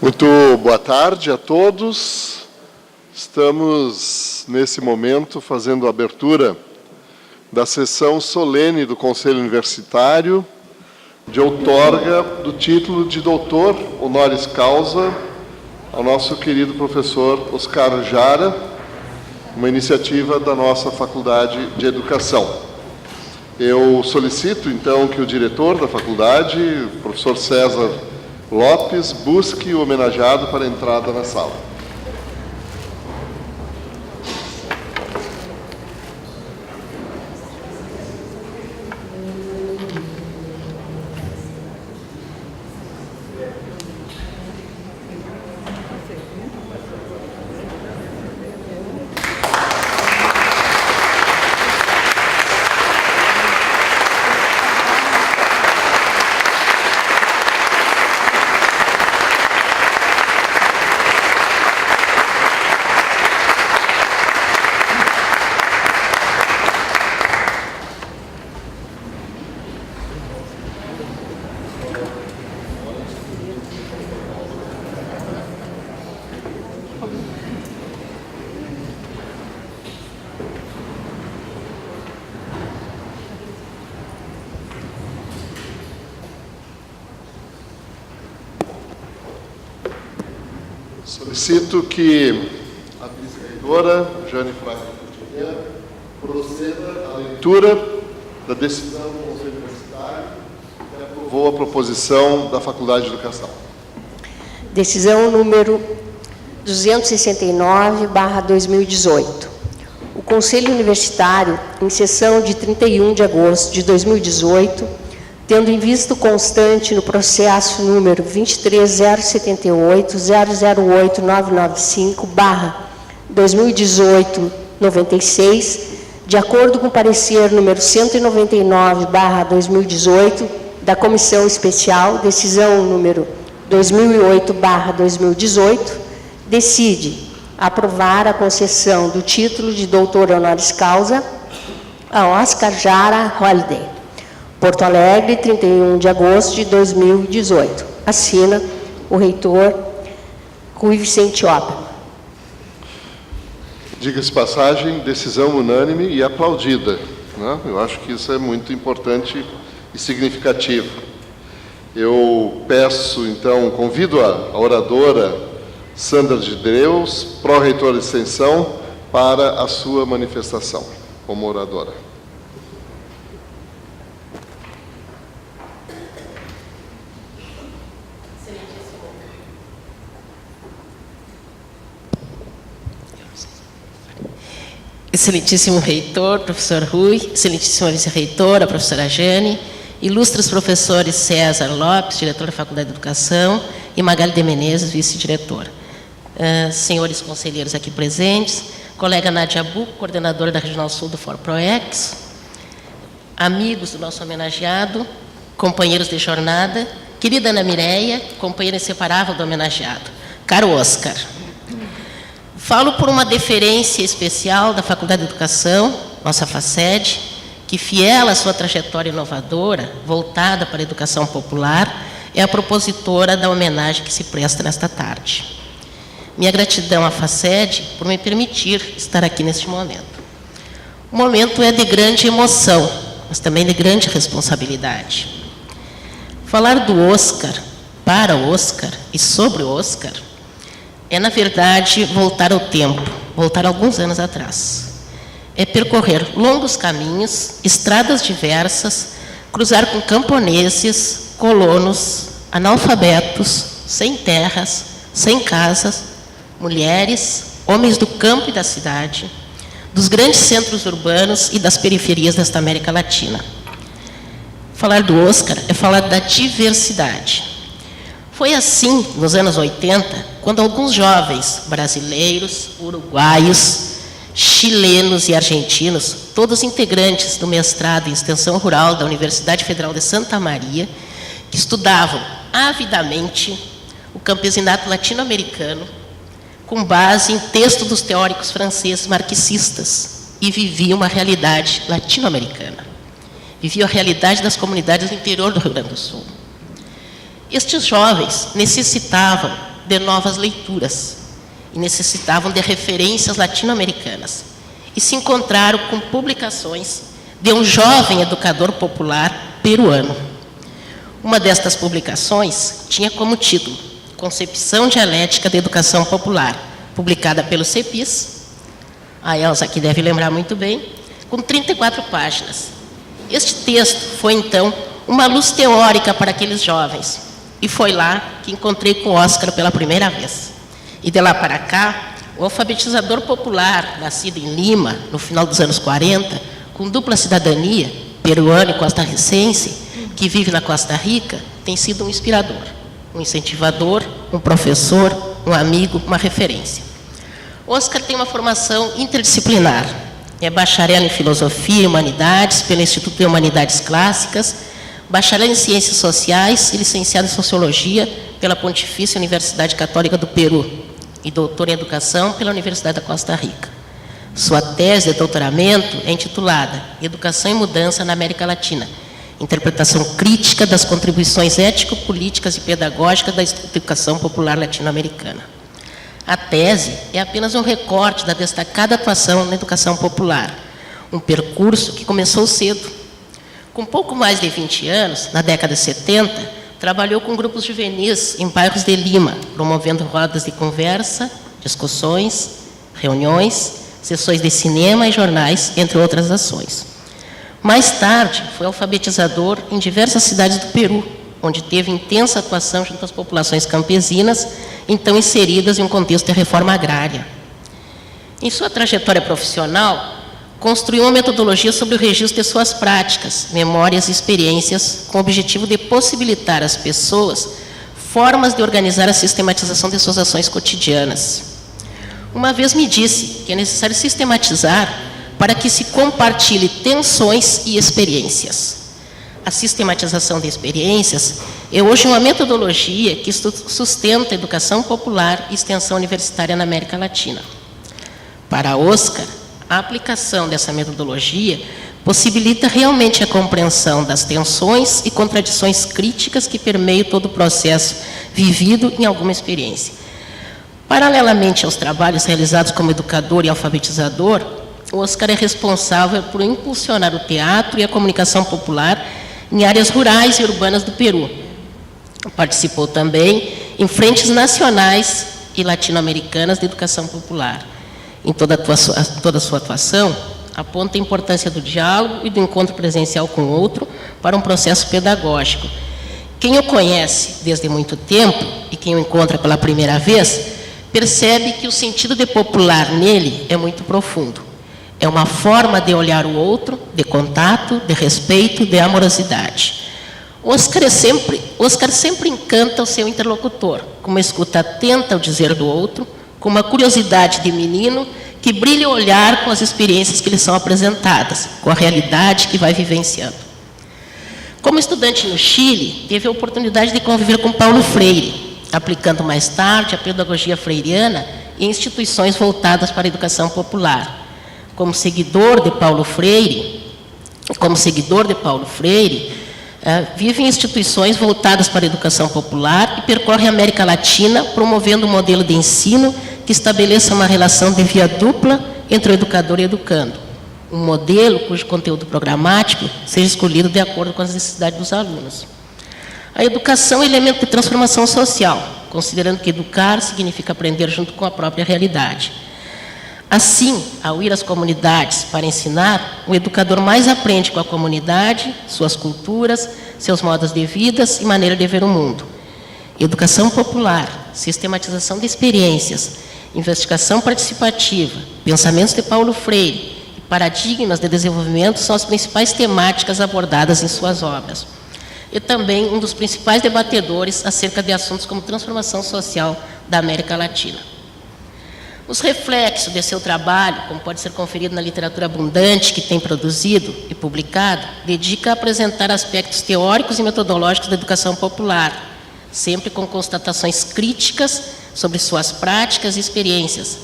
Muito boa tarde a todos. Estamos, nesse momento, fazendo a abertura da sessão solene do Conselho Universitário de outorga do título de doutor honoris causa ao nosso querido professor Oscar Jara, uma iniciativa da nossa Faculdade de Educação. Eu solicito, então, que o diretor da faculdade, o professor César Lopes, busque o homenageado para a entrada na sala. Solicito que a vice-reitora, Jane Fraga, proceda à leitura da decisão do Conselho Universitário que aprovou a proposição da Faculdade de Educação. Decisão número 269/2018. O Conselho Universitário, em sessão de 31 de agosto de 2018, tendo em vista constante no processo número 23078-008-995/2018-96, de acordo com o parecer número 199/2018 da Comissão Especial, decisão número 2008/2018, decide aprovar a concessão do título de doutor honoris causa a Oscar Jara Holliday, Porto Alegre, 31 de agosto de 2018. Assina o reitor Rui Vicente Oppermann. Diga-se de passagem, decisão unânime e aplaudida, né? Eu acho que isso é muito importante e significativo. Eu peço, então, convido a oradora Sandra de Deus, pró-reitora de extensão, para a sua manifestação como oradora. Excelentíssimo reitor, professor Rui, excelentíssima vice-reitora, professora Jane, ilustres professores César Lopes, diretor da Faculdade de Educação, e Magali de Menezes, vice-diretora. Senhores conselheiros aqui presentes, colega Nádia Buco, coordenadora da Regional Sul do Fórum ProEx, amigos do nosso homenageado, companheiros de jornada, querida Ana Mireia, companheira inseparável do homenageado, caro Oscar. Falo por uma deferência especial da Faculdade de Educação, nossa FACED, que, fiel à sua trajetória inovadora, voltada para a educação popular, é a propositora da homenagem que se presta nesta tarde. Minha gratidão à FACED por me permitir estar aqui neste momento. O momento é de grande emoção, mas também de grande responsabilidade. Falar do Oscar, para o Oscar e sobre o Oscar, é, na verdade, voltar ao tempo, voltar alguns anos atrás. É percorrer longos caminhos, estradas diversas, cruzar com camponeses, colonos, analfabetos, sem terras, sem casas, mulheres, homens do campo e da cidade, dos grandes centros urbanos e das periferias desta América Latina. Falar do Oscar é falar da diversidade. Foi assim, nos anos 80, quando alguns jovens brasileiros, uruguaios, chilenos e argentinos, todos integrantes do mestrado em Extensão Rural da Universidade Federal de Santa Maria, que estudavam avidamente o campesinato latino-americano, com base em texto dos teóricos franceses marxistas, e viviam uma realidade latino-americana. Viviam a realidade das comunidades do interior do Rio Grande do Sul. Estes jovens necessitavam de novas leituras e necessitavam de referências latino-americanas. E se encontraram com publicações de um jovem educador popular peruano. Uma destas publicações tinha como título Concepção Dialética da Educação Popular, publicada pelo CEPIS, a Elza aqui deve lembrar muito bem, com 34 páginas. Este texto foi, então, uma luz teórica para aqueles jovens, e foi lá que encontrei com o Oscar pela primeira vez. E de lá para cá, o alfabetizador popular, nascido em Lima, no final dos anos 40, com dupla cidadania, peruano e costarricense, que vive na Costa Rica, tem sido um inspirador, um incentivador, um professor, um amigo, uma referência. Oscar tem uma formação interdisciplinar. É bacharel em Filosofia e Humanidades pelo Instituto de Humanidades Clássicas, bacharel em Ciências Sociais e licenciado em Sociologia pela Pontifícia Universidade Católica do Peru e doutor em Educação pela Universidade da Costa Rica. Sua tese de doutoramento é intitulada Educação e Mudança na América Latina, interpretação crítica das contribuições ético-políticas e pedagógicas da educação popular latino-americana. A tese é apenas um recorte da destacada atuação na educação popular, um percurso que começou cedo. Com pouco mais de 20 anos, na década de 70, trabalhou com grupos juvenis em bairros de Lima, promovendo rodas de conversa, discussões, reuniões, sessões de cinema e jornais, entre outras ações. Mais tarde, foi alfabetizador em diversas cidades do Peru, onde teve intensa atuação junto às populações campesinas, então inseridas em um contexto de reforma agrária. Em sua trajetória profissional, construiu uma metodologia sobre o registro de suas práticas, memórias e experiências, com o objetivo de possibilitar às pessoas formas de organizar a sistematização de suas ações cotidianas. Uma vez me disse que é necessário sistematizar para que se compartilhe tensões e experiências. A sistematização de experiências é hoje uma metodologia que sustenta a educação popular e extensão universitária na América Latina. Para Oscar, a aplicação dessa metodologia possibilita realmente a compreensão das tensões e contradições críticas que permeiam todo o processo vivido em alguma experiência. Paralelamente aos trabalhos realizados como educador e alfabetizador, o Oscar é responsável por impulsionar o teatro e a comunicação popular em áreas rurais e urbanas do Peru. Participou também em frentes nacionais e latino-americanas de educação popular. Em toda a sua atuação, aponta a importância do diálogo e do encontro presencial com o outro para um processo pedagógico. Quem o conhece desde muito tempo e quem o encontra pela primeira vez, percebe que o sentido de popular nele é muito profundo. É uma forma de olhar o outro, de contato, de respeito, de amorosidade. Oscar sempre encanta o seu interlocutor, com uma escuta atenta ao dizer do outro, com uma curiosidade de menino que brilha o olhar com as experiências que lhe são apresentadas, com a realidade que vai vivenciando. Como estudante no Chile, teve a oportunidade de conviver com Paulo Freire, aplicando mais tarde a pedagogia freiriana em instituições voltadas para a educação popular. Como seguidor de Paulo Freire, vive em instituições voltadas para a educação popular e percorre a América Latina, promovendo um modelo de ensino que estabeleça uma relação de via dupla entre o educador e o educando. Um modelo cujo conteúdo programático seja escolhido de acordo com as necessidades dos alunos. A educação é elemento de transformação social, considerando que educar significa aprender junto com a própria realidade. Assim, ao ir às comunidades para ensinar, o educador mais aprende com a comunidade, suas culturas, seus modos de vida e maneira de ver o mundo. Educação popular, sistematização de experiências, investigação participativa, pensamentos de Paulo Freire e paradigmas de desenvolvimento são as principais temáticas abordadas em suas obras. E também um dos principais debatedores acerca de assuntos como transformação social da América Latina. Os reflexos de seu trabalho, como pode ser conferido na literatura abundante que tem produzido e publicado, dedica a apresentar aspectos teóricos e metodológicos da educação popular, sempre com constatações críticas sobre suas práticas e experiências,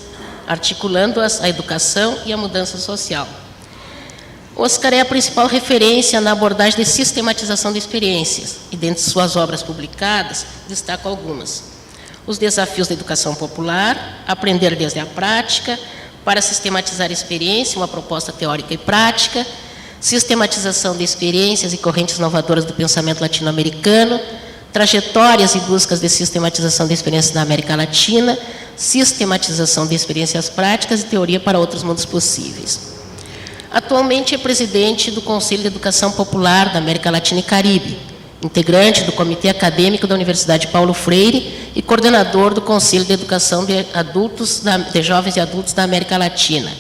articulando-as à educação e à mudança social. Oscar é a principal referência na abordagem de sistematização de experiências, e dentre suas obras publicadas, destaco algumas. os desafios da educação popular, aprender desde a prática, para sistematizar a experiência, uma proposta teórica e prática, sistematização de experiências e correntes inovadoras do pensamento latino-americano, trajetórias e buscas de sistematização de experiências na América Latina, sistematização de experiências práticas e teoria para outros mundos possíveis. Atualmente é presidente do Conselho de Educação Popular da América Latina e Caribe, integrante do Comitê Acadêmico da Universidade Paulo Freire e coordenador do Conselho de Educação de Jovens e Adultos da América Latina.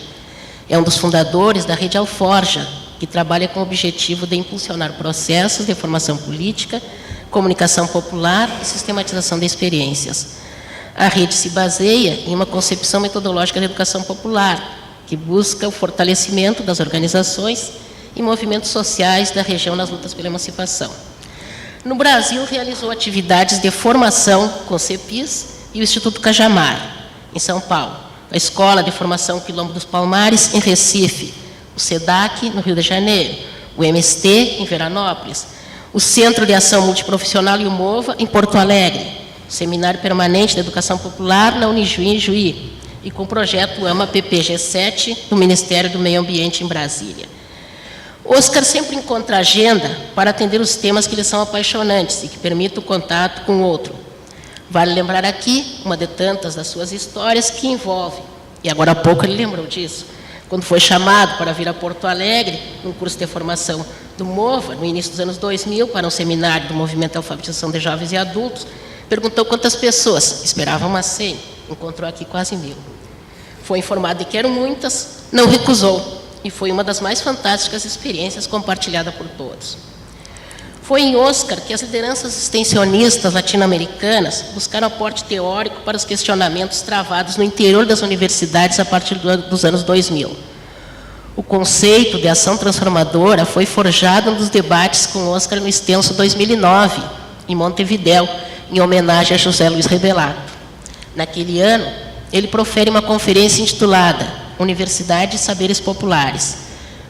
É um dos fundadores da Rede Alforja, que trabalha com o objetivo de impulsionar processos de formação política, comunicação popular e sistematização de experiências. A rede se baseia em uma concepção metodológica da educação popular, que busca o fortalecimento das organizações e movimentos sociais da região nas lutas pela emancipação. No Brasil, realizou atividades de formação com o CEPIS e o Instituto Cajamar, em São Paulo, a Escola de Formação Quilombo dos Palmares, em Recife, o SEDAC, no Rio de Janeiro, o MST, em Veranópolis, o Centro de Ação Multiprofissional e o MOVA, em Porto Alegre, o Seminário Permanente de Educação Popular, na Unijuí, em Juí, e com o projeto AMA-PPG7, do Ministério do Meio Ambiente, em Brasília. Oscar sempre encontra agenda para atender os temas que lhe são apaixonantes e que permitem o contato com o outro. Vale lembrar aqui uma de tantas das suas histórias que envolve, e agora há pouco ele lembrou disso, quando foi chamado para vir a Porto Alegre, num curso de formação do MOVA, no início dos anos 2000, para um seminário do Movimento de Alfabetização de Jovens e Adultos, perguntou quantas pessoas, esperava umas 100, encontrou aqui quase 1000. Foi informado de que eram muitas, não recusou, e foi uma das mais fantásticas experiências compartilhada por todos. Foi em Oscar que as lideranças extensionistas latino-americanas buscaram aporte teórico para os questionamentos travados no interior das universidades a partir dos anos 2000. O conceito de ação transformadora foi forjado nos debates com Oscar no extenso 2009, em Montevidéu, em homenagem a José Luiz Rebelato. Naquele ano, ele profere uma conferência intitulada Universidade e Saberes Populares,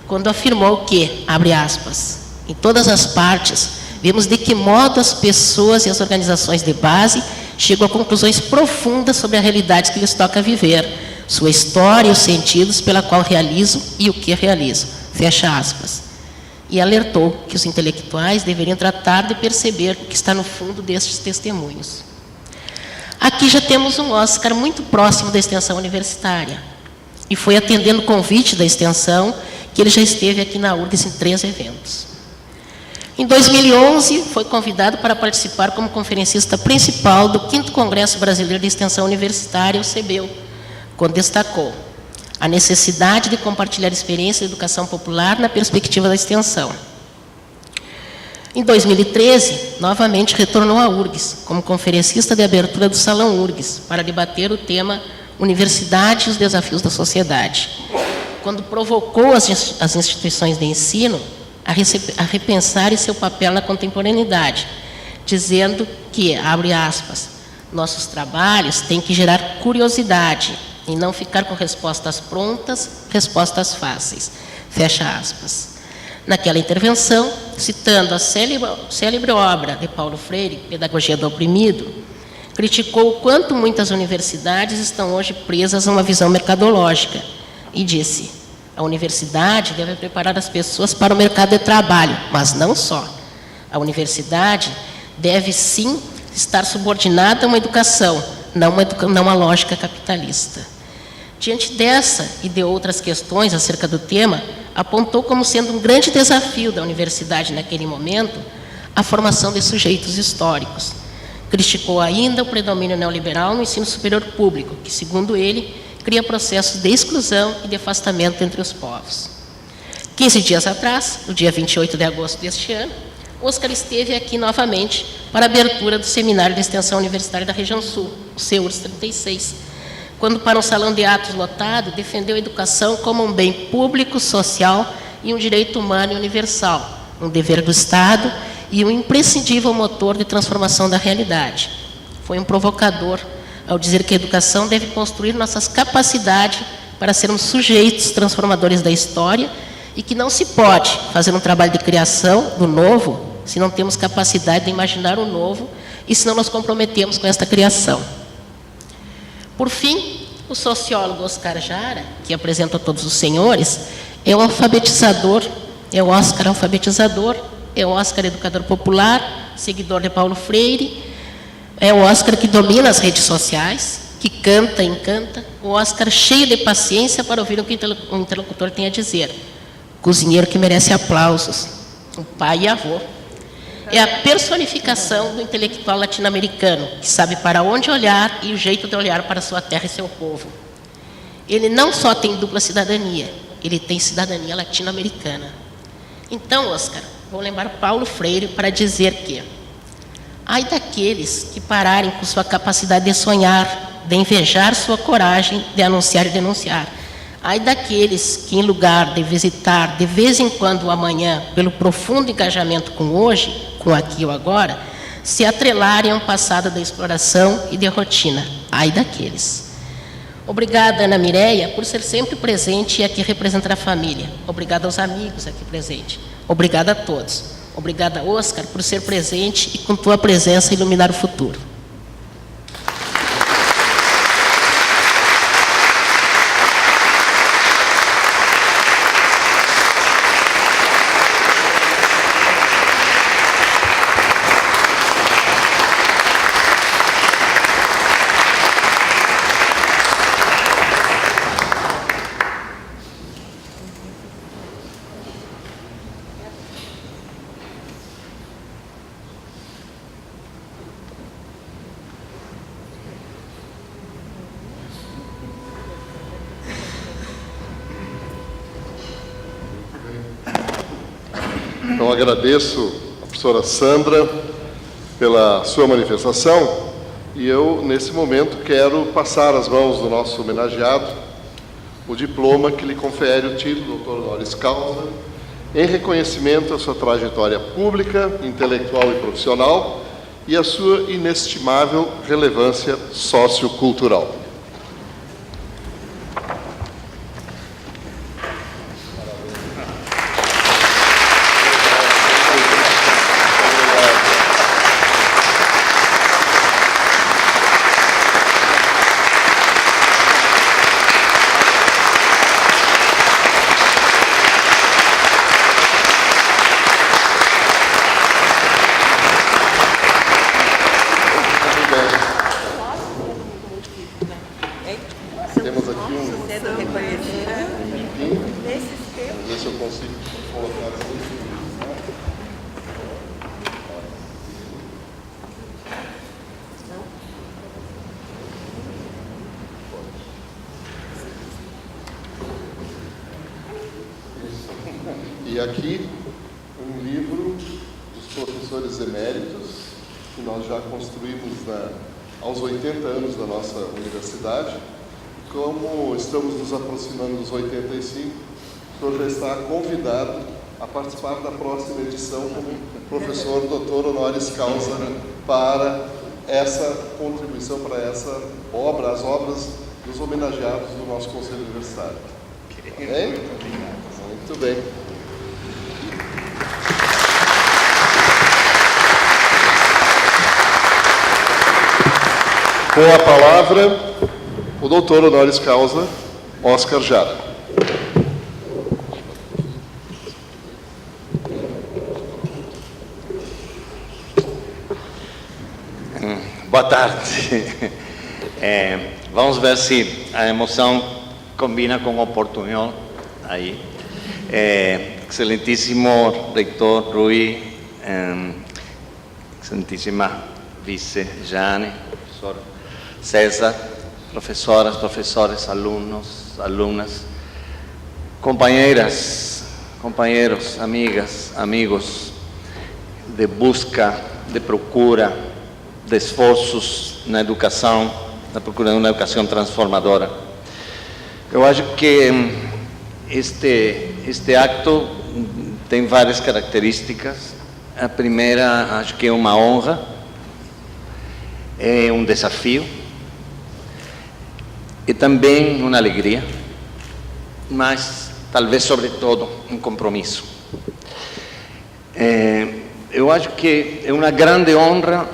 quando afirmou que, abre aspas, em todas as partes, vemos de que modo as pessoas e as organizações de base chegam a conclusões profundas sobre a realidade que lhes toca viver, sua história e os sentidos pela qual realizam e o que realizam, fecha aspas. E alertou que os intelectuais deveriam tratar de perceber o que está no fundo destes testemunhos. Aqui já temos um Oscar muito próximo da extensão universitária, e foi atendendo o convite da extensão que ele já esteve aqui na URGS em 3 eventos. Em 2011, foi convidado para participar como conferencista principal do 5º Congresso Brasileiro de Extensão Universitária, o CBEU, quando destacou a necessidade de compartilhar experiência de educação popular na perspectiva da extensão. Em 2013, novamente retornou à URGS, como conferencista de abertura do Salão URGS, para debater o tema Universidade e os Desafios da Sociedade, quando provocou as instituições de ensino a repensarem seu papel na contemporaneidade, dizendo que, abre aspas, nossos trabalhos têm que gerar curiosidade e não ficar com respostas prontas, respostas fáceis, fecha aspas. Naquela intervenção, citando a célebre obra de Paulo Freire, Pedagogia do Oprimido, criticou o quanto muitas universidades estão hoje presas a uma visão mercadológica e disse: a universidade deve preparar as pessoas para o mercado de trabalho, mas não só. A universidade deve, sim, estar subordinada a uma educação, não uma lógica capitalista. Diante dessa e de outras questões acerca do tema, apontou como sendo um grande desafio da universidade naquele momento a formação de sujeitos históricos. Criticou ainda o predomínio neoliberal no ensino superior público, que, segundo ele, cria processos de exclusão e de afastamento entre os povos. 15 dias atrás, no dia 28 de agosto deste ano, Oscar esteve aqui novamente para a abertura do Seminário de Extensão Universitária da Região Sul, o CEURS 36, quando, para um salão de atos lotado, defendeu a educação como um bem público, social e um direito humano e universal, um dever do Estado e um imprescindível motor de transformação da realidade. Foi um provocador ao dizer que a educação deve construir nossas capacidades para sermos sujeitos transformadores da história e que não se pode fazer um trabalho de criação do novo se não temos capacidade de imaginar o novo e se não nos comprometemos com esta criação. Por fim, o sociólogo Oscar Jara, que apresenta a todos os senhores, é o alfabetizador, é o Oscar alfabetizador, é o Oscar educador popular, seguidor de Paulo Freire, é o Oscar que domina as redes sociais, que canta e encanta, o Oscar cheio de paciência para ouvir o que o interlocutor tem a dizer, cozinheiro que merece aplausos, o pai e avô. É a personificação do intelectual latino-americano, que sabe para onde olhar e o jeito de olhar para sua terra e seu povo. Ele não só tem dupla cidadania, ele tem cidadania latino-americana. Então, Oscar, vou lembrar Paulo Freire para dizer que ai daqueles que pararem com sua capacidade de sonhar, de invejar sua coragem, de anunciar e denunciar. Ai daqueles que, em lugar de visitar de vez em quando o amanhã, pelo profundo engajamento com hoje, com aqui ou agora, se atrelarem a um passado de exploração e de rotina. Ai daqueles. Obrigada, Ana Mireia, por ser sempre presente e aqui representar a família. Obrigada aos amigos aqui presentes. Obrigada a todos. Obrigada, Oscar, por ser presente e com tua presença iluminar o futuro. Então, agradeço a professora Sandra pela sua manifestação e eu, nesse momento, quero passar às mãos do nosso homenageado o diploma que lhe confere o título doutor honoris causa em reconhecimento à sua trajetória pública, intelectual e profissional e à sua inestimável relevância sociocultural. Temos aqui um limpinho. Vamos ver se eu consigo colocar assim. E aqui um livro dos professores eméritos que nós já construímos aos 80 anos da nossa universidade. Como estamos nos aproximando dos 85, o senhor já está convidado a participar da próxima edição como professor doutor honoris causa para essa contribuição, para essa obra, as obras dos homenageados do nosso Conselho Universitário. Tá bem? Muito bem. Com a palavra, o doutor honoris causa, Oscar Jara. Boa tarde. Vamos ver se a emoção combina com o portunhol aí. Excelentíssimo reitor Rui, excelentíssima vice Jane, professor César, professoras, professores, alunos, alunas, companheiras, companheiros, amigas, amigos, de busca, de procura, de esforços na educação, na procura de uma educação transformadora. Eu acho que este acto tem várias características. A primeira, acho que é uma honra, é um desafio, e também uma alegria, mas talvez sobretudo um compromisso. Eu acho que é uma grande honra,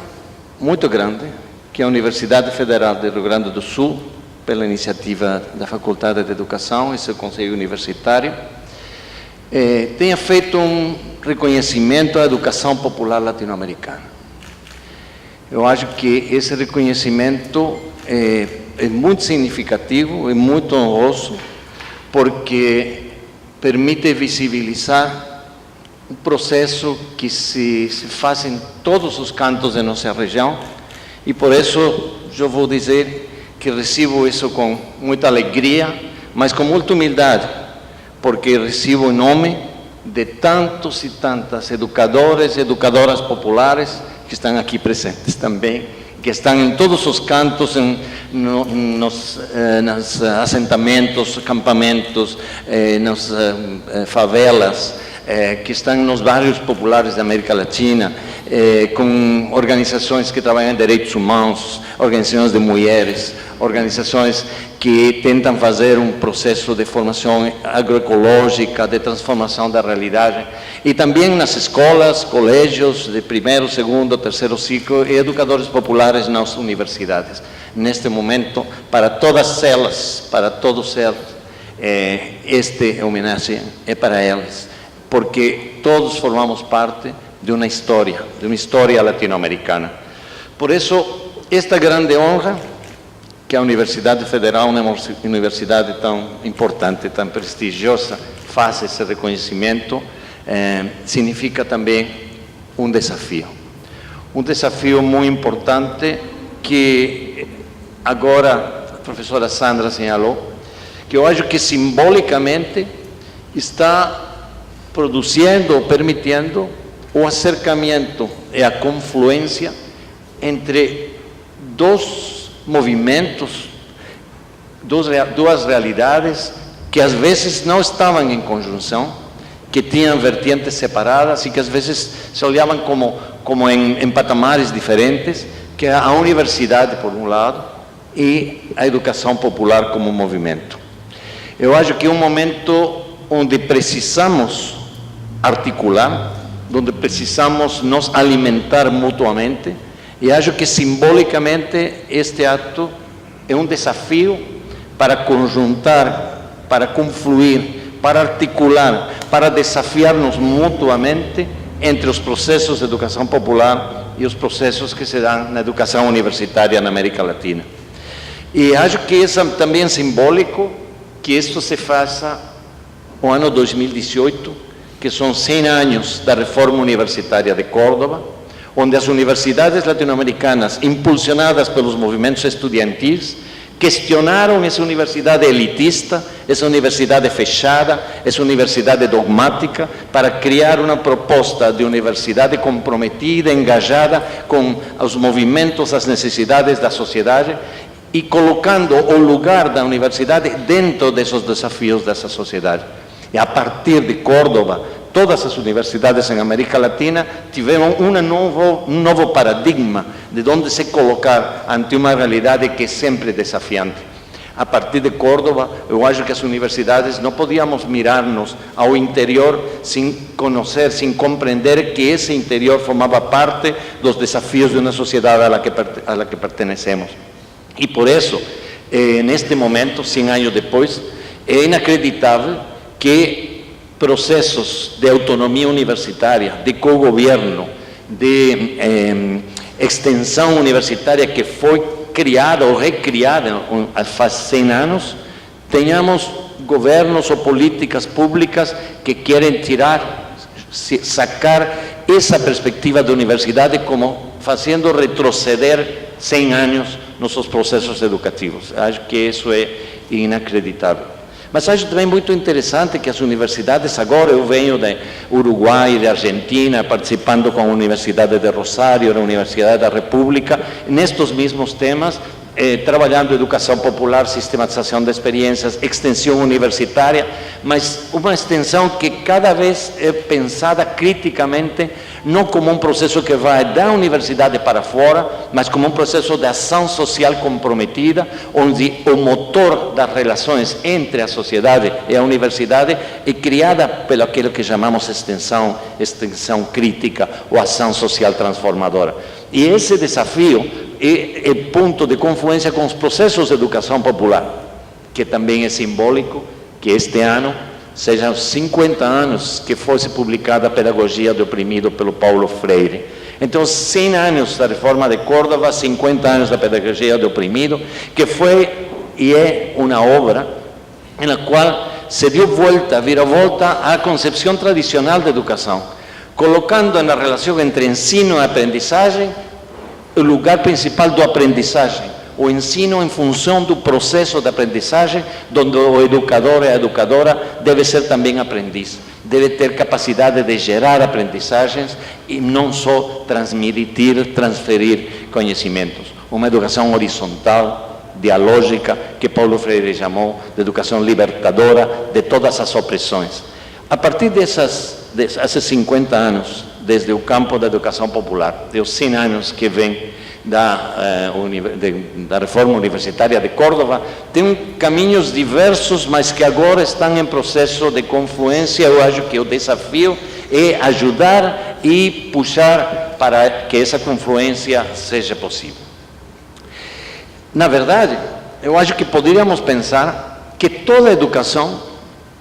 muito grande, que a Universidade Federal do Rio Grande do Sul pela iniciativa da Faculdade de Educação e seu Conselho Universitário, tenha feito um reconhecimento à educação popular latino-americana. Eu acho que esse reconhecimento é muito significativo e muito honroso, porque permite visibilizar um processo que se faz em todos os cantos de nossa região, e por isso eu vou dizer que recebo isso com muita alegria, mas com muita humildade, porque recebo em nome de tantos e tantas educadores e educadoras populares que estão aqui presentes também, que estão em todos os cantos, nos assentamentos, acampamentos, nas favelas, que estão nos bairros populares da América Latina, com organizações que trabalham em direitos humanos, organizações de mulheres, organizações que tentam fazer um processo de formação agroecológica, de transformação da realidade, e também nas escolas, colégios de primeiro, segundo, terceiro ciclo, e educadores populares nas universidades. Neste momento, para todas elas, para todos eles, esta homenagem é para eles, porque todos formamos parte de uma história latino-americana. Por isso, esta grande honra que a Universidade Federal, uma universidade tão importante, tão prestigiosa, faz esse reconhecimento, significa também um desafio muito importante, que agora a professora Sandra assinalou, que eu acho que simbolicamente está produzindo ou permitindo o acercamento e a confluência entre dois movimentos, duas realidades que às vezes não estavam em conjunção, que tinham vertentes separadas e que às vezes se olhavam como em patamares diferentes, que é a universidade por um lado e a educação popular como movimento. Eu acho que é um momento onde precisamos articular, onde precisamos nos alimentar mutuamente, e acho que simbolicamente este ato é um desafio para conjuntar, para confluir, para articular, para desafiar-nos mutuamente entre os processos de educação popular e os processos que se dão na educação universitária na América Latina. E acho que também é simbólico que isto se faça no ano 2018, que são 100 anos da reforma universitária de Córdoba, onde as universidades latino-americanas, impulsionadas pelos movimentos estudantis, questionaram essa universidade elitista, essa universidade fechada, essa universidade dogmática, para criar uma proposta de universidade comprometida, engajada com os movimentos, as necessidades da sociedade, e colocando o lugar da universidade dentro desses desafios dessa sociedade. E a partir de Córdoba, todas as universidades em América Latina tiveram um novo paradigma de onde se colocar ante uma realidade que é sempre desafiante. A partir de Córdoba, eu acho que as universidades não podíamos mirar-nos ao interior sem conhecer, sem compreender que esse interior formava parte dos desafios de uma sociedade a la que pertenecemos. E por isso, neste momento, 100 anos depois, é inacreditável que processos de autonomia universitária, de co-governo, de extensão universitária que foi criada ou recriada faz 100 anos, tenhamos governos ou políticas públicas que querem sacar essa perspectiva da universidade como fazendo retroceder 100 anos nos seus processos educativos. Acho que isso é inacreditável. Mas acho também muito interessante que as universidades, agora eu venho de Uruguai, de Argentina, participando com a Universidade de Rosário, a Universidade da República, nestes mesmos temas, trabalhando educação popular, sistematização de experiências, extensão universitária, mas uma extensão que cada vez é pensada criticamente, não como um processo que vai da universidade para fora, mas como um processo de ação social comprometida, onde o motor das relações entre a sociedade e a universidade é criada pelo aquilo que chamamos extensão crítica ou ação social transformadora. E esse desafio é ponto de confluência com os processos de educação popular, que também é simbólico que este ano sejam 50 anos que fosse publicada a Pedagogia do Oprimido pelo Paulo Freire. Então, 100 anos da Reforma de Córdoba, 50 anos da Pedagogia do Oprimido, que foi e é uma obra na qual se deu viravolta à concepção tradicional da educação, colocando na relação entre ensino e aprendizagem o lugar principal do aprendizagem, o ensino em função do processo de aprendizagem, onde o educador e a educadora deve ser também aprendiz, deve ter capacidade de gerar aprendizagens e não só transferir conhecimentos. Uma educação horizontal, dialógica, que Paulo Freire chamou de educação libertadora de todas as opressões. A partir desses 50 anos, desde o campo da educação popular, dos 100 anos que vem da reforma universitária de Córdoba, tem caminhos diversos, mas que agora estão em processo de confluência. Eu acho que o desafio é ajudar e puxar para que essa confluência seja possível. Na verdade, eu acho que poderíamos pensar que toda educação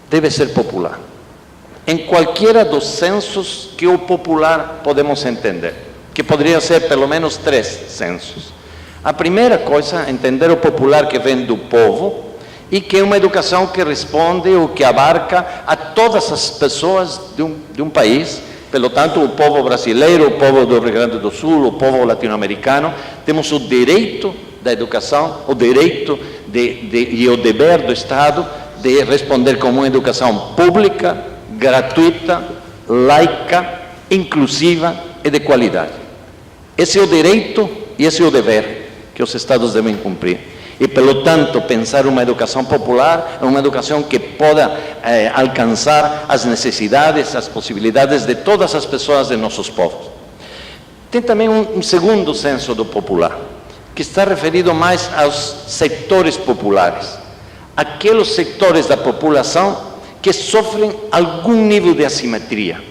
deve ser popular, em qualquer dos sensos que o popular podemos entender, que poderia ser pelo menos 3 sensos. A primeira coisa, entender o popular que vem do povo e que é uma educação que responde ou que abarca a todas as pessoas de um país. Pelo tanto, o povo brasileiro, o povo do Rio Grande do Sul, o povo latino-americano, temos o direito da educação, o direito e o dever do Estado de responder como uma educação pública, gratuita, laica, inclusiva e de qualidade. Esse é o direito e esse é o dever que os Estados devem cumprir. E, pelo tanto, pensar uma educação popular é uma educação que possa alcançar as necessidades, as possibilidades de todas as pessoas de nossos povos. Tem também um segundo senso do popular, que está referido mais aos setores populares, aqueles setores da população que sofrem algum nível de assimetria,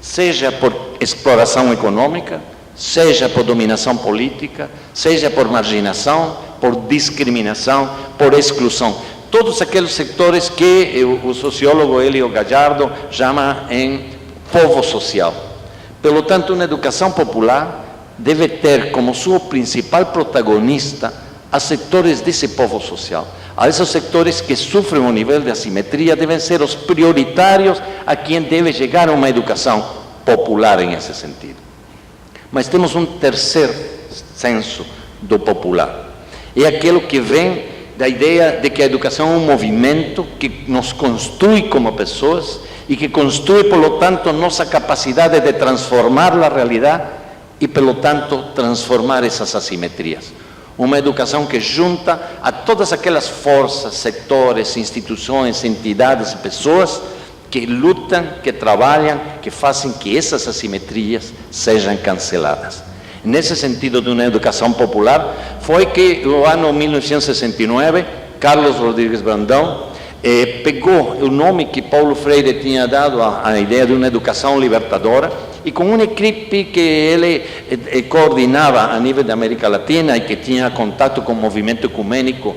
seja por exploração econômica, seja por dominação política, seja por marginação, por discriminação, por exclusão. Todos aqueles setores que o sociólogo Hélio Gallardo chama em povo social. Pelo tanto, uma educação popular deve ter como seu principal protagonista a setores desse povo social. A esses setores que sofrem um nível de assimetria devem ser os prioritários a quem deve chegar uma educação popular em esse sentido. Mas temos um terceiro senso do popular. É aquele que vem da ideia de que a educação é um movimento que nos constrói como pessoas e que constrói, pelo tanto, nossa capacidade de transformar a realidade e, pelo tanto, transformar essas assimetrias. Uma educação que junta a todas aquelas forças, setores, instituições, entidades e pessoas que lutam, que trabalham, que fazem que essas assimetrias sejam canceladas. Nesse sentido de uma educação popular, foi que no ano 1969, Carlos Rodrigues Brandão pegou o nome que Paulo Freire tinha dado à ideia de uma educação libertadora e com uma equipe que ele coordenava a nível da América Latina e que tinha contato com o movimento ecumênico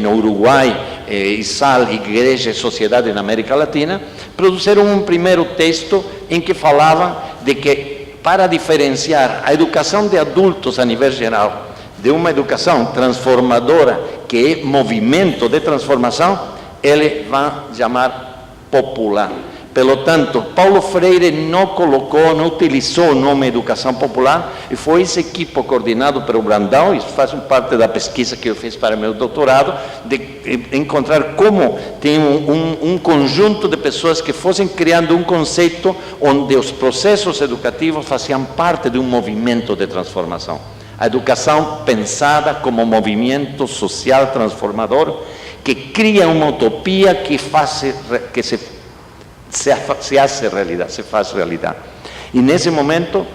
no Uruguai, ISAL, Igreja e Sociedade na América Latina, produziram um primeiro texto em que falava de que, para diferenciar a educação de adultos a nível geral de uma educação transformadora, que é movimento de transformação, ele vai chamar popular. Pelo tanto, Paulo Freire não utilizou o nome educação popular, e foi esse equipe coordenado pelo Brandão, e faz parte da pesquisa que eu fiz para meu doutorado, de encontrar como tem um conjunto de pessoas que fossem criando um conceito onde os processos educativos faziam parte de um movimento de transformação. A educação pensada como movimento social transformador, que cria uma utopia que se faz realidade. E nesse momento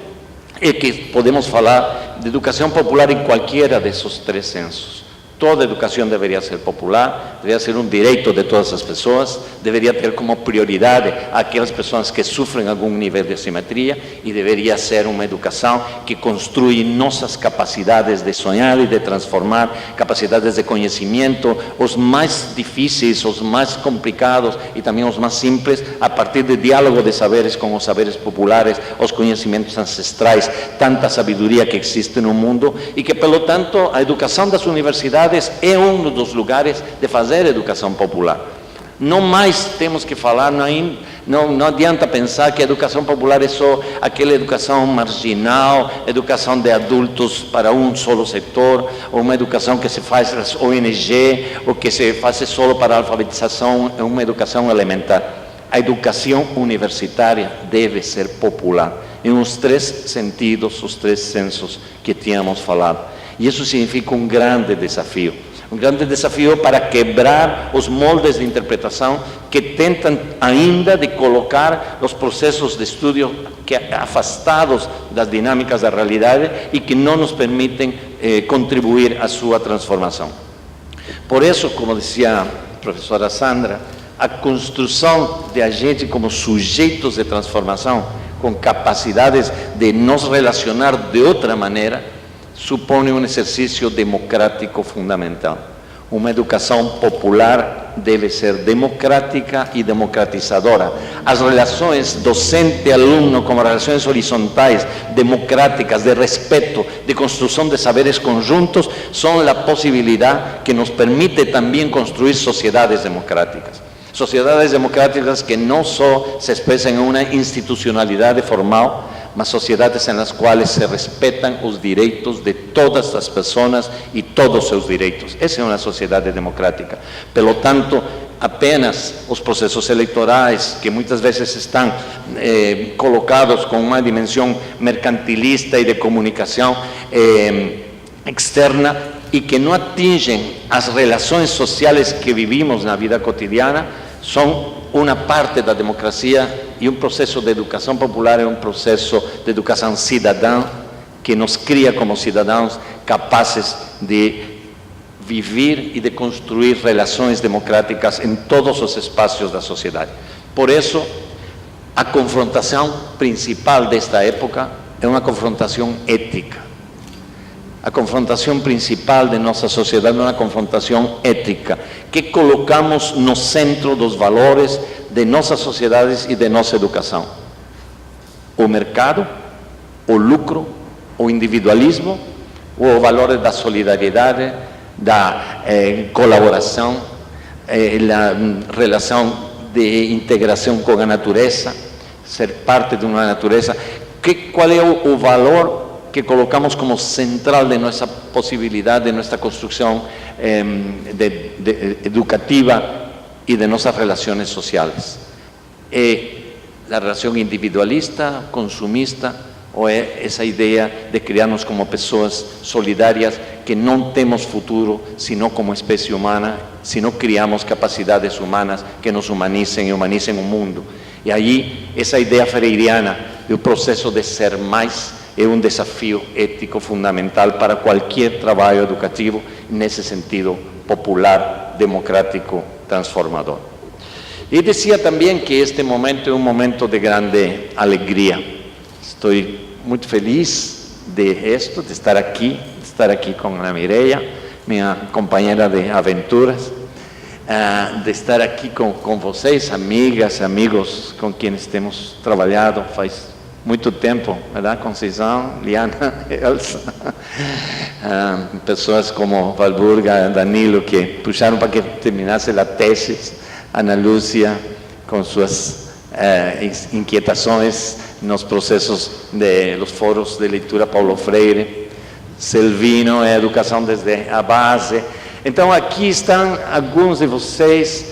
é que podemos falar de educação popular em qualquer desses 3 sensos. Toda educação deveria ser popular, deveria ser um direito de todas as pessoas, deveria ter como prioridade aquelas pessoas que sofrem algum nível de assimetria e deveria ser uma educação que construi nossas capacidades de sonhar e de transformar, capacidades de conhecimento, os mais difíceis, os mais complicados e também os mais simples, a partir de diálogo de saberes com os saberes populares, os conhecimentos ancestrais, tanta sabedoria que existe no mundo e que, pelo tanto, a educação das universidades é um dos lugares de fazer educação popular. Não mais temos que falar, não adianta pensar que a educação popular é só aquela educação marginal, educação de adultos para um solo setor, ou uma educação que se faz nas ONG, ou que se faz só para a alfabetização, é uma educação elementar. A educação universitária deve ser popular, em os três sentidos, os três sensos que tínhamos falado. E isso significa um grande desafio para quebrar os moldes de interpretação que tentam ainda de colocar os processos de estudo afastados das dinâmicas da realidade e que não nos permitem contribuir à sua transformação. Por isso, como dizia a professora Sandra, a construção de a gente como sujeitos de transformação, com capacidades de nos relacionar de outra maneira, supõe um exercício democrático fundamental. Uma educação popular deve ser democrática e democratizadora. As relações docente-aluno como relações horizontais, democráticas, de respeito, de construção de saberes conjuntos, são a possibilidade que nos permite também construir sociedades democráticas. Sociedades democráticas que não só se expressam em uma institucionalidade formal, mas sociedades nas quais se respeitam os direitos de todas as pessoas e todos os seus direitos. Essa é uma sociedade democrática. Pelo tanto, apenas os processos eleitorais, que muitas vezes estão colocados com uma dimensão mercantilista e de comunicação externa e que não atingem as relações sociais que vivimos na vida cotidiana, são uma parte da democracia. E um processo de educação popular é um processo de educação cidadã que nos cria como cidadãos capazes de viver e de construir relações democráticas em todos os espaços da sociedade. Por isso, a confrontação principal desta época é uma confrontação ética. A confrontação principal de nossa sociedade é uma confrontação ética, que colocamos no centro dos valores de nossas sociedades e de nossa educação. O mercado, o lucro, o individualismo, o valor da solidariedade, da colaboração, a relação de integração com a natureza, ser parte de uma natureza. Qual é o valor que colocamos como central de nossa possibilidade, de nossa construção educativa e de nossas relações sociais? É a relação individualista, consumista, ou é essa ideia de criarmos como pessoas solidárias que não temos futuro senão como espécie humana, se não criamos capacidades humanas que nos humanizem e humanizem o mundo? E aí, essa ideia freiriana do processo de ser mais é um desafio ético fundamental para qualquer trabalho educativo, nesse sentido popular, democrático, transformador. E dizia também que este momento é um momento de grande alegria. Estou muito feliz de estar aqui com a Mireia, minha companheira de aventuras, de estar aqui com vocês, amigas, amigos com quem temos trabalhado faz muito tempo, verdade? Conceição, Liana, Elsa, pessoas como Valburga, Danilo, que puxaram para que terminasse a tese, Ana Lúcia, com suas inquietações nos processos dos fóruns de leitura Paulo Freire, Selvino, a educação desde a base. Então, aqui estão alguns de vocês,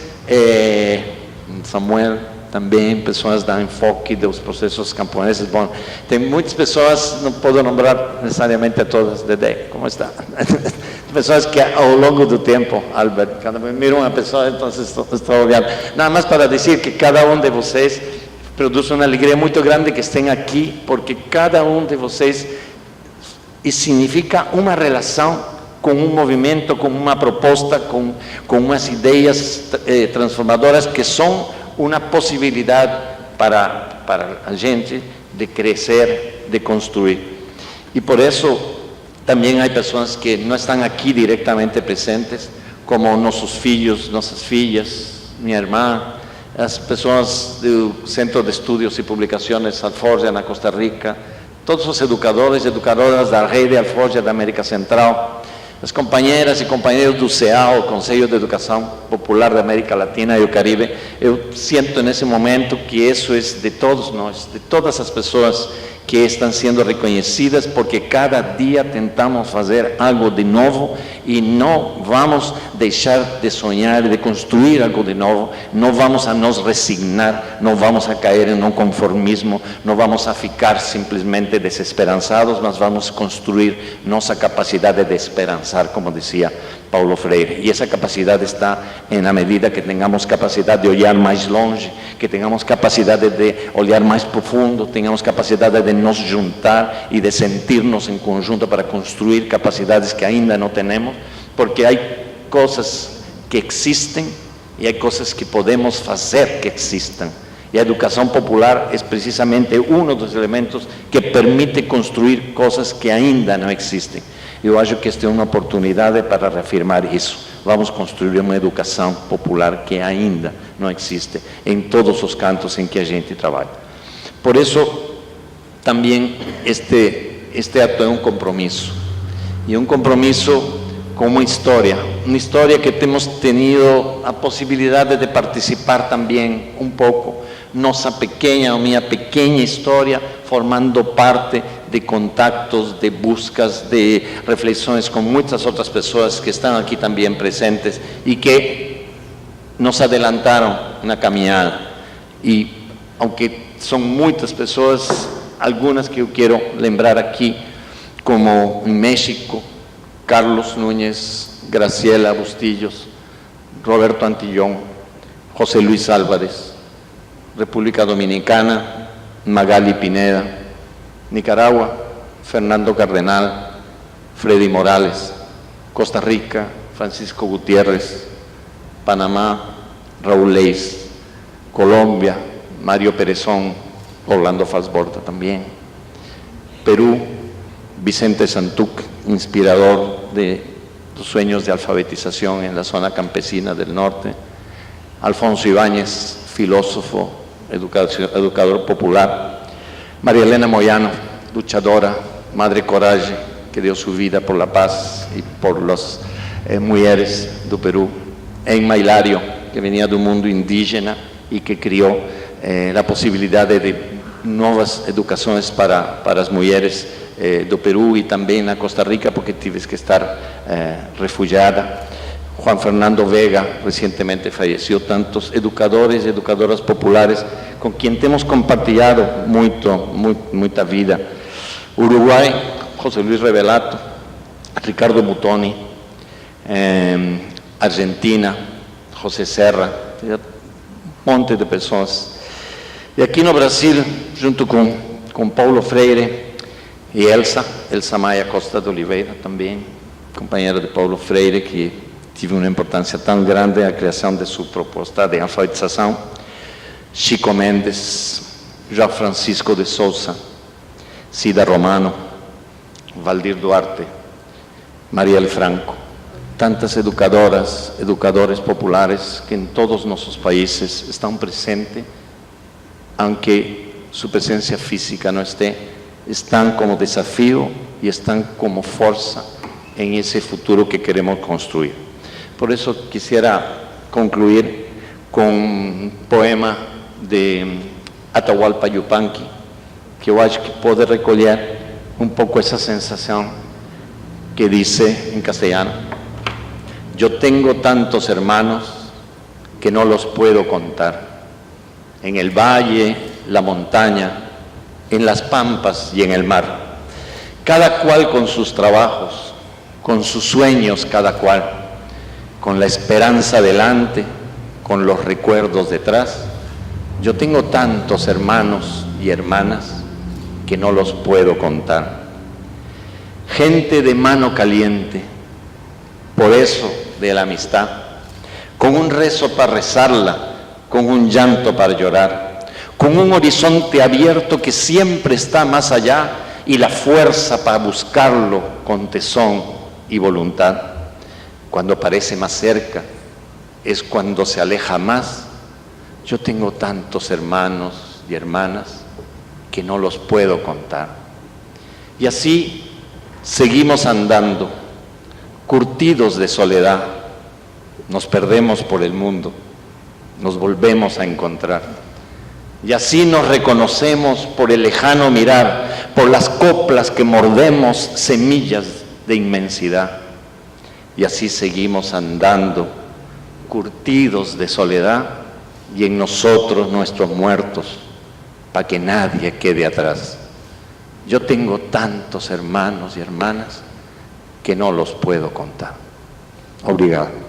Samuel, também pessoas da enfoque dos processos camponeses. Bom, tem muitas pessoas, não posso nombrar necessariamente a todas. Dedé, como está? Pessoas que ao longo do tempo, Albert, quando me miro uma pessoa, então estou olhando. Nada mais para dizer que cada um de vocês produz uma alegria muito grande que estejam aqui, porque cada um de vocês significa uma relação con un movimiento, con una propuesta, con unas ideas transformadoras que son una posibilidad para la gente de crecer, de construir. Y por eso también hay personas que no están aquí directamente presentes, como nuestros filhos, nuestras filhas, mi hermana, as pessoas do Centro de Estudos e Publicações Alforja, na Costa Rica, todos os educadores e educadoras da Rede Alforja da América Central, as companheiras e companheiros do CEAO, Conselho de Educação Popular da América Latina e o Caribe. Eu sinto nesse momento que isso é de todos nós, de todas as pessoas que estão sendo reconhecidas, porque cada dia tentamos fazer algo de novo e não vamos deixar de sonhar e de construir algo de novo, não vamos a nos resignar, não vamos a cair em um conformismo, não vamos a ficar simplesmente desesperançados, mas vamos construir nossa capacidade de esperançar, como dizia Paulo Freire. E essa capacidade está na medida que tenhamos capacidade de olhar mais longe, que tenhamos capacidade de olhar mais profundo, tenhamos capacidade de nos juntar e de sentir-nos em conjunto para construir capacidades que ainda não temos, porque há coisas que existem e há coisas que podemos fazer que existam. E a educação popular é precisamente um dos elementos que permite construir coisas que ainda não existem. Eu acho que esta é uma oportunidade para reafirmar isso. Vamos construir uma educação popular que ainda não existe em todos os cantos em que a gente trabalha. Por isso, também este ato é um compromisso. E um compromisso com uma história que temos tenido a possibilidade de participar também um pouco. Minha pequena história, formando parte de contactos, de buscas, de reflexões com muitas outras pessoas que estão aqui também presentes e que nos adelantaram na caminhada. E, aunque são muitas pessoas, algumas que eu quero lembrar aqui, como em México, Carlos Núñez, Graciela Bustillos, Roberto Antillón, José Luis Álvarez, República Dominicana, Magali Pineda, Nicaragua, Fernando Cardenal, Freddy Morales, Costa Rica, Francisco Gutiérrez, Panamá, Raúl Leis, Colombia, Mario Perezón, Orlando Falsborda también, Perú, Vicente Santuc, inspirador de los sueños de alfabetización en la zona campesina del norte, Alfonso Ibáñez, filósofo, educador popular, María Elena Moyano, luchadora, madre coraje, que dio su vida por la paz y por las mujeres do Perú, Emma Hilario, que venía de un mundo indígena y que crió la posibilidad de nuevas educaciones para las mujeres do Perú y también a Costa Rica, porque tienes que estar refugiada. Juan Fernando Vega, recientemente falleció, tantos educadores y educadoras populares con quien hemos compartido mucha vida. Uruguay, José Luis Revelato, Ricardo Mutoni, Argentina, José Serra, un montón de personas. Y aquí no Brasil, junto con Paulo Freire y Elsa Maia Costa de Oliveira también, compañera de Paulo Freire, que tive uma importância tão grande na criação de sua proposta de alfabetização, Chico Mendes, João Francisco de Souza, Cida Romano, Valdir Duarte, Marielle Franco, tantas educadoras, educadores populares que em todos nossos países estão presentes, aunque sua presença física não esteja, estão como desafio e estão como força em esse futuro que queremos construir. Por isso, quisiera concluir com um poema de Atahualpa Yupanqui, que eu acho que pode recolher um pouco essa sensação que diz em castelhano: Eu tenho tantos hermanos que não los puedo contar, en el valle, la montaña, en las pampas y en el mar, cada cual con sus trabajos, con sus sueños cada cual, con la esperanza delante, con los recuerdos detrás. Yo tengo tantos hermanos y hermanas que no los puedo contar. Gente de mano caliente, por eso de la amistad, con un rezo para rezarla, con un llanto para llorar, con un horizonte abierto que siempre está más allá y la fuerza para buscarlo con tesón y voluntad. Cuando parece más cerca, es cuando se aleja más. Yo tengo tantos hermanos y hermanas que no los puedo contar. Y así seguimos andando, curtidos de soledad, nos perdemos por el mundo, nos volvemos a encontrar. Y así nos reconocemos por el lejano mirar, por las coplas que mordemos semillas de inmensidad. Y así seguimos andando, curtidos de soledad, y en nosotros nuestros muertos, para que nadie quede atrás. Yo tengo tantos hermanos y hermanas que no los puedo contar. Obrigado.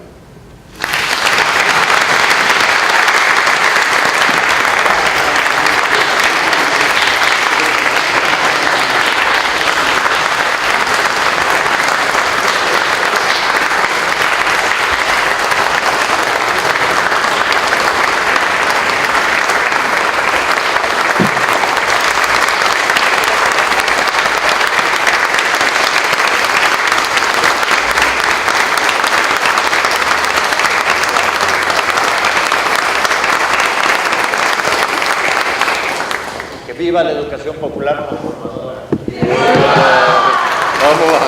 Viva la educación popular transformadora. Vamos lá.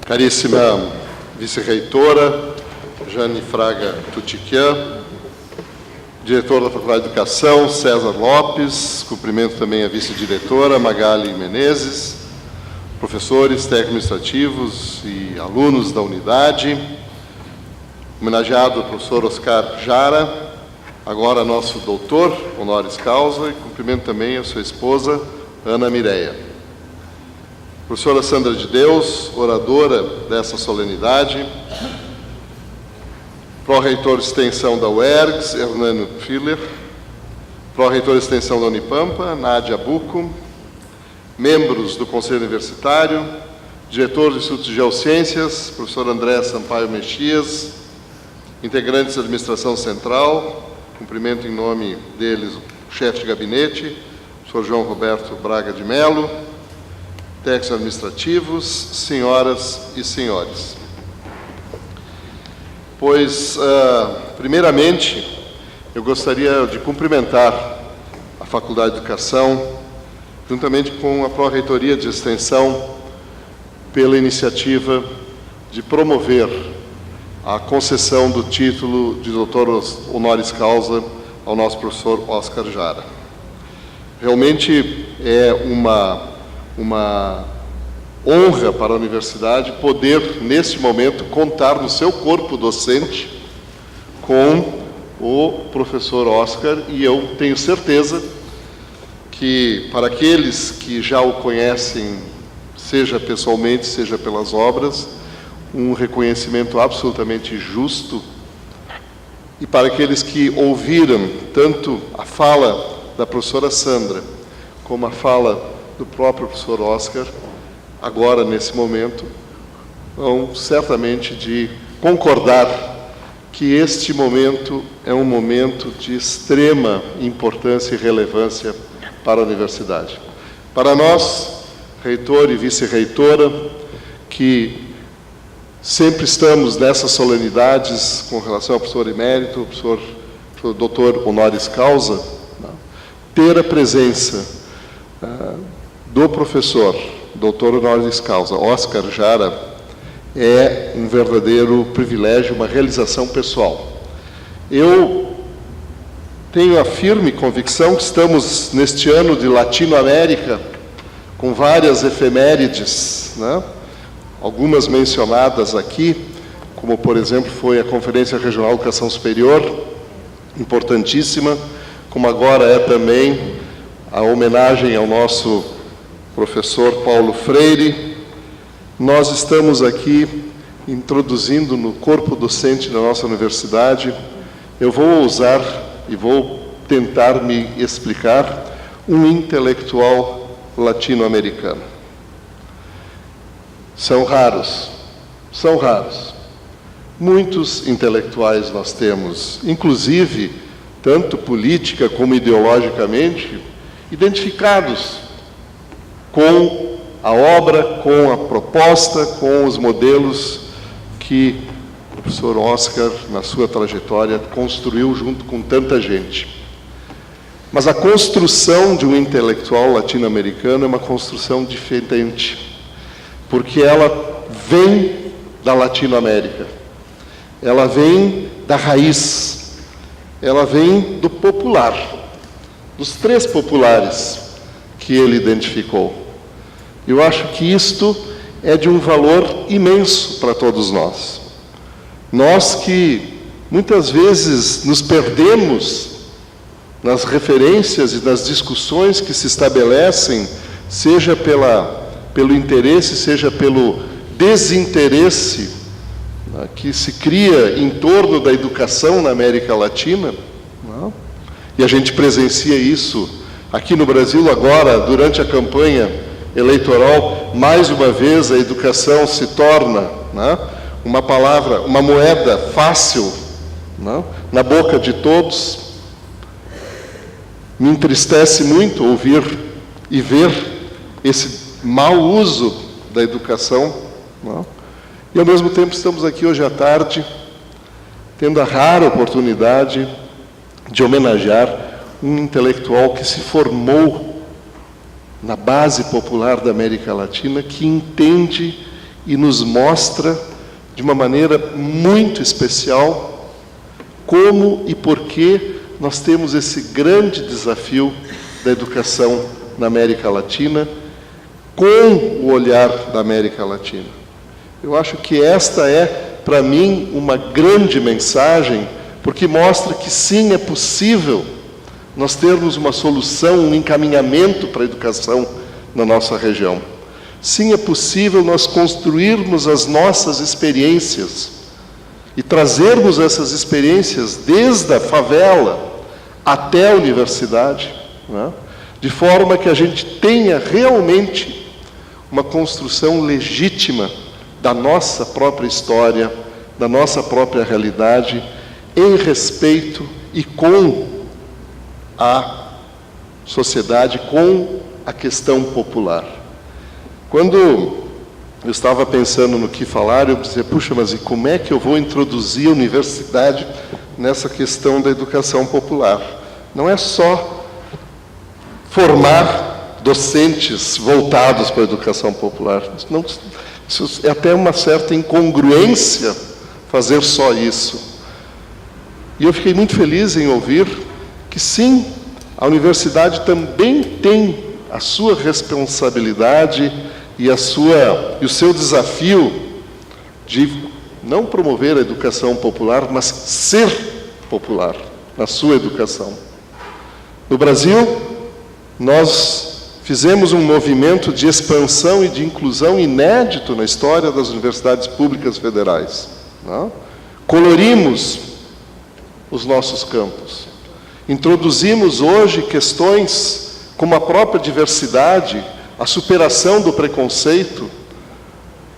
Caríssima vice-reitora Jane Fraga Tutiquian, diretor da Faculdade de Educação, César Lopes, cumprimento também a vice-diretora, Magali Menezes, professores técnico-administrativos e alunos da unidade, homenageado o professor Oscar Jara, agora nosso doutor, honoris causa, e cumprimento também a sua esposa, Ana Mireia. Professora Sandra de Deus, oradora dessa solenidade, pró-reitor de extensão da UERGS, Hernando Filler, pró-reitor de extensão da Unipampa, Nádia Bucco, membros do Conselho Universitário, diretor do Instituto de Geociências, professor André Sampaio Mexias, integrantes da Administração Central, cumprimento em nome deles o chefe de gabinete, professor João Roberto Braga de Mello, técnicos administrativos, senhoras e senhores. Pois, primeiramente, eu gostaria de cumprimentar a Faculdade de Educação, juntamente com a Pró-Reitoria de Extensão, pela iniciativa de promover a concessão do título de doutor honoris causa ao nosso professor Oscar Jara. Realmente é uma honra para a universidade poder, neste momento, contar no seu corpo docente com o professor Oscar, e eu tenho certeza que, para aqueles que já o conhecem, seja pessoalmente, seja pelas obras, um reconhecimento absolutamente justo, e para aqueles que ouviram tanto a fala da professora Sandra, como a fala do próprio professor Oscar, agora, nesse momento, vão certamente de concordar que este momento é um momento de extrema importância e relevância para a universidade. Para nós, reitor e vice-reitora, que sempre estamos nessas solenidades com relação ao professor emérito, ao professor doutor honoris causa, ter a presença do professor doutor honoris causa Oscar Jara é um verdadeiro privilégio, uma realização pessoal. Eu tenho a firme convicção que estamos neste ano de Latinoamérica, com várias efemérides, né? Algumas mencionadas aqui, como, por exemplo, foi a Conferência Regional de Educação Superior, importantíssima, como agora é também a homenagem ao nosso professor Paulo Freire, nós estamos aqui introduzindo no corpo docente da nossa universidade, eu vou ousar e vou tentar me explicar, um intelectual latino-americano. São raros. Muitos intelectuais nós temos, inclusive, tanto política como ideologicamente, identificados com a obra, com a proposta, com os modelos que o professor Oscar, na sua trajetória, construiu junto com tanta gente. Mas a construção de um intelectual latino-americano é uma construção diferente, porque ela vem da Latinoamérica, ela vem da raiz, ela vem do popular, dos 3 populares que ele identificou. Eu acho que isto é de um valor imenso para todos nós. Nós que muitas vezes nos perdemos nas referências e nas discussões que se estabelecem, seja pelo interesse, seja pelo desinteresse, né, que se cria em torno da educação na América Latina, né? E a gente presencia isso aqui no Brasil agora, durante a campanha eleitoral. Mais uma vez a educação se torna, né, uma palavra, uma moeda fácil, né, na boca de todos. Me entristece muito ouvir e ver esse mau uso da educação, né? E ao mesmo tempo estamos aqui hoje à tarde, tendo a rara oportunidade de homenagear um intelectual que se formou na base popular da América Latina, que entende e nos mostra de uma maneira muito especial como e por que nós temos esse grande desafio da educação na América Latina, com o olhar da América Latina. Eu acho que esta é, para mim, uma grande mensagem, porque mostra que sim, é possível nós termos uma solução, um encaminhamento para a educação na nossa região. Sim, é possível nós construirmos as nossas experiências e trazermos essas experiências desde a favela até a universidade, né? De forma que a gente tenha realmente uma construção legítima da nossa própria história, da nossa própria realidade, em respeito e com a sociedade, com a questão popular. Quando eu estava pensando no que falar, eu pensei, puxa, mas e como é que eu vou introduzir a universidade nessa questão da educação popular? Não é só formar docentes voltados para a educação popular. Isso é até uma certa incongruência fazer só isso. E eu fiquei muito feliz em ouvir que sim, a universidade também tem a sua responsabilidade e o seu desafio de não promover a educação popular, mas ser popular na sua educação. No Brasil, nós fizemos um movimento de expansão e de inclusão inédito na história das universidades públicas federais, né? Colorimos os nossos campos. Introduzimos hoje questões como a própria diversidade, a superação do preconceito,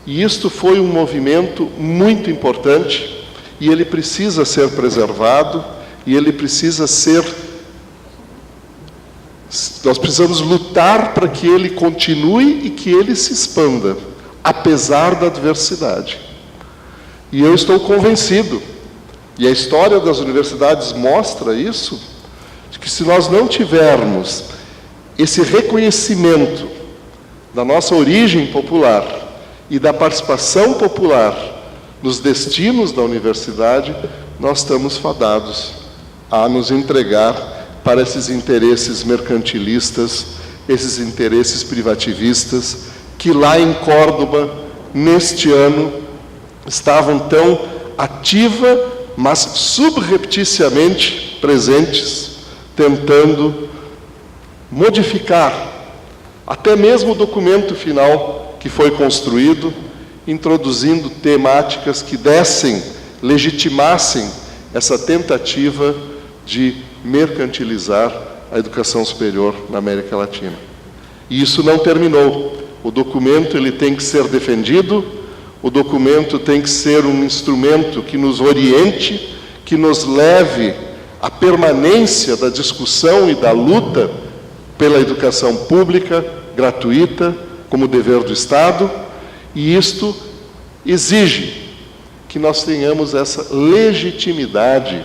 e isto foi um movimento muito importante, e ele precisa ser preservado, e ele precisa ser... Nós precisamos lutar para que ele continue e que ele se expanda, apesar da adversidade. E eu estou convencido, e a história das universidades mostra isso, de que se nós não tivermos esse reconhecimento da nossa origem popular e da participação popular nos destinos da universidade, nós estamos fadados a nos entregar para esses interesses mercantilistas, esses interesses privativistas, que lá em Córdoba, neste ano, estavam tão ativa, mas subrepticiamente presentes, tentando modificar até mesmo o documento final que foi construído, introduzindo temáticas que legitimassem essa tentativa de mercantilizar a educação superior na América Latina. E isso não terminou. O documento ele tem que ser defendido, o documento tem que ser um instrumento que nos oriente, que nos leve à permanência da discussão e da luta pela educação pública, gratuita, como dever do Estado, e isto exige que nós tenhamos essa legitimidade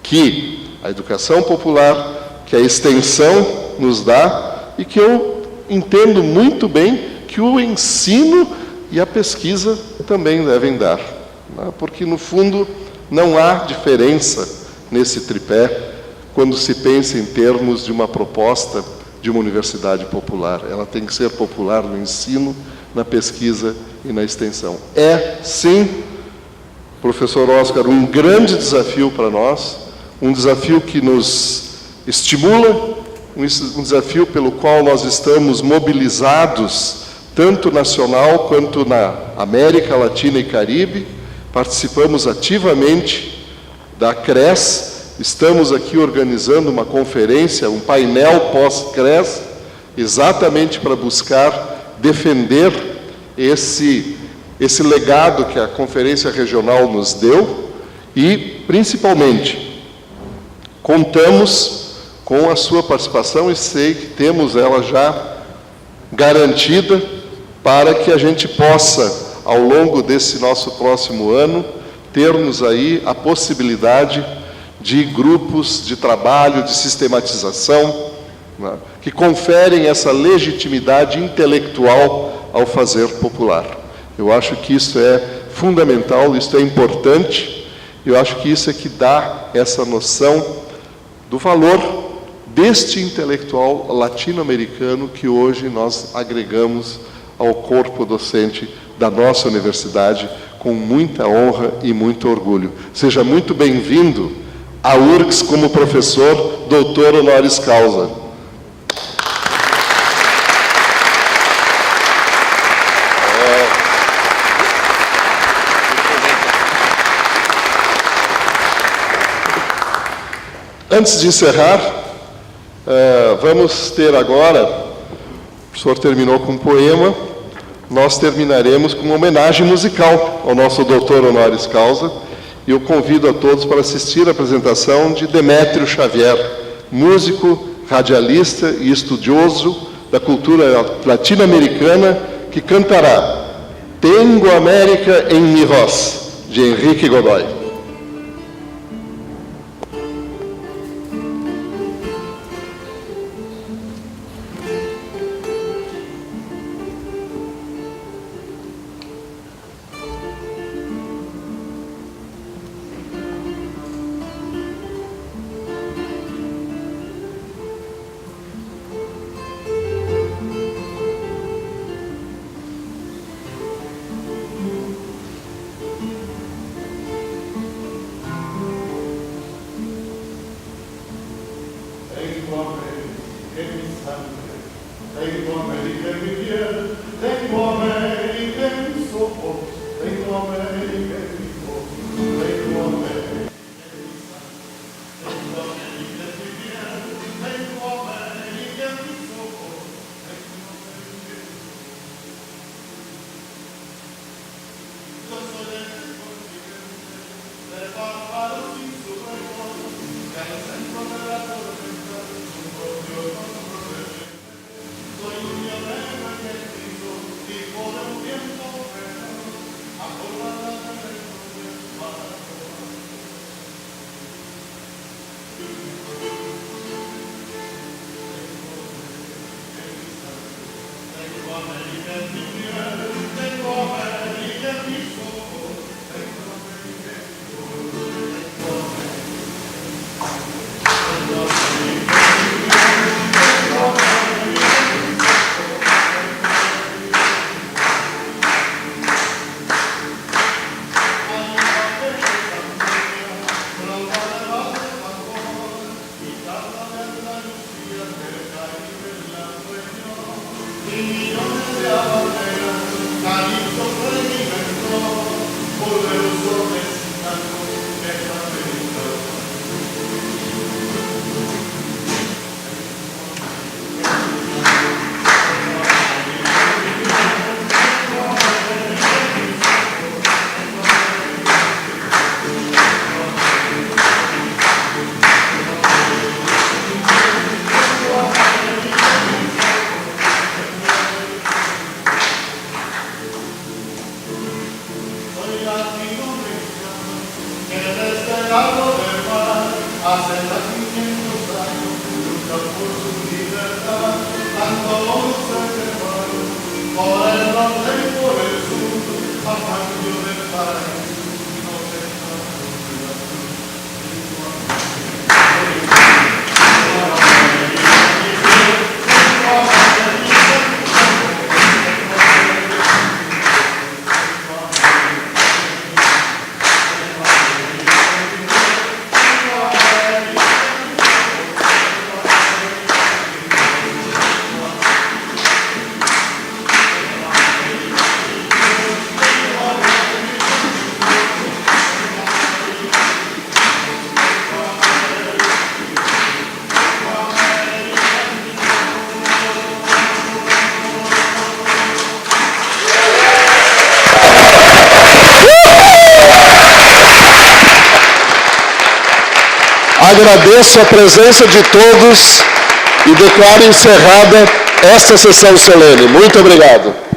que a educação popular, que a extensão nos dá, e que eu entendo muito bem que o ensino e a pesquisa também devem dar, né? Porque, no fundo, não há diferença nesse tripé quando se pensa em termos de uma proposta de uma universidade popular. Ela tem que ser popular no ensino, na pesquisa e na extensão. É, sim, professor Oscar, um grande desafio para nós, um desafio que nos estimula, um desafio pelo qual nós estamos mobilizados, tanto nacional quanto na América Latina e Caribe. Participamos ativamente da CRES, estamos aqui organizando uma conferência, um painel pós-CRES, exatamente para buscar defender esse legado que a Conferência Regional nos deu e, principalmente, contamos com a sua participação e sei que temos ela já garantida para que a gente possa, ao longo desse nosso próximo ano, termos aí a possibilidade de grupos de trabalho, de sistematização, né, que conferem essa legitimidade intelectual ao fazer popular. Eu acho que isso é fundamental, isso é importante, eu acho que isso é que dá essa noção do valor deste intelectual latino-americano que hoje nós agregamos ao corpo docente da nossa universidade com muita honra e muito orgulho. Seja muito bem-vindo à URGS como professor doutor honoris causa. Antes de encerrar, vamos ter agora, o professor terminou com um poema, nós terminaremos com uma homenagem musical ao nosso doutor honoris causa, e eu convido a todos para assistir à apresentação de Demétrio Xavier, músico, radialista e estudioso da cultura latino-americana, que cantará Tengo América em mi voz, de Henrique Godoy. Agradeço a presença de todos e declaro encerrada esta sessão solene. Muito obrigado.